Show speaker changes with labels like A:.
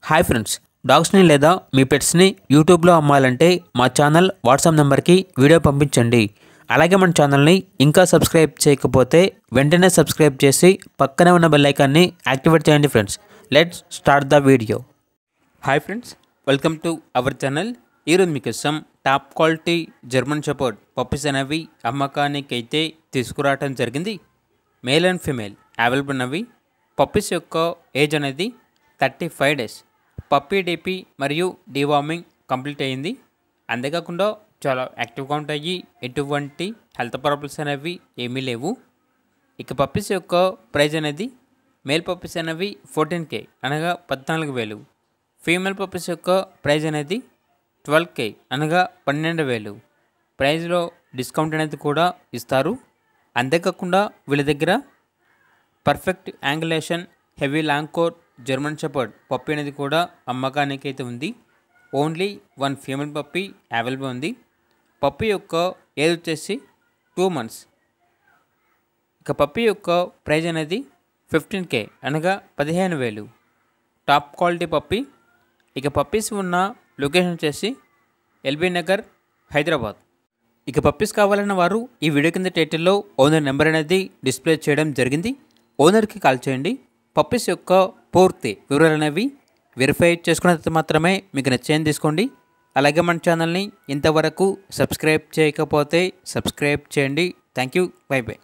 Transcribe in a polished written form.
A: Hi friends, డాగ్స్ని లేదా మీ పెట్స్ని యూట్యూబ్లో అమ్మాలంటే మా ఛానల్ వాట్సాప్ నెంబర్కి వీడియో పంపించండి. అలాగే మన ఛానల్ని ఇంకా సబ్స్క్రైబ్ చేయకపోతే వెంటనే సబ్స్క్రైబ్ చేసి పక్కనే ఉన్న బెల్ ఐకాన్ని యాక్టివేట్ చేయండి friends. Let's start the video. Hi friends, welcome to our channel. ఈరోజు మీకోసం top quality German shepherd puppies అనేవి అమ్మకానికి అయితే తీసుకురావడం జరిగింది. మేల్ అండ్ ఫీమేల్ అవైలబుల్ ఉన్నవి. పప్పీస్ యొక్క ఏజ్ అనేది 35 డేస్. పప్పీ డీపీ మరియు డీవార్మింగ్ కంప్లీట్ అయ్యింది. అంతేకాకుండా చాలా యాక్టివ్గా ఉంటాయి. ఎటువంటి హెల్త్ ప్రాబ్లమ్స్ అనేవి ఏమీ లేవు. ఇక పప్పీస్ యొక్క ప్రైస్ అనేది మేల్ పప్పీస్ అనేవి 14K అనగా 14,000. ఫీమేల్ పప్పీస్ యొక్క ప్రైస్ అనేది 12K అనగా 12,000. ప్రైస్లో డిస్కౌంట్ అనేది కూడా ఇస్తారు. అంతేకాకుండా వీళ్ళ దగ్గర perfect angulation heavy long coat German shepherd puppy అనేది కూడా అమ్మకానికి అయితే ఉంది. ఓన్లీ 1 ఫీమేల్ పప్పీ అవైలబుల్ ఉంది. పప్పీ యొక్క ఏజ్ వచ్చేసి 2 months. ఇక పప్పీ యొక్క ప్రైజ్ అనేది 15K అనగా 15,000. Top quality puppy. ఇక పప్పీస్ ఉన్న లొకేషన్ వచ్చేసి ఎల్బీ నగర్, హైదరాబాద్. ఇక పప్పీస్ కావాలన్న వారు ఈ వీడియో కింద టైటిల్లో ఓనర్ నెంబర్ అనేది డిస్ప్లే చేయడం జరిగింది. ఓనర్కి కాల్ చేయండి. పప్పీస్ యొక్క పూర్తి వివరాలు అనేవి వెరిఫై చేసుకున్న తర్వాత మాత్రమే మీకు నచ్చేది తీసుకోండి. అలాగే మన ఛానల్ని ఇంతవరకు సబ్స్క్రైబ్ చేయకపోతే సబ్స్క్రైబ్ చేయండి. Thank you. By by.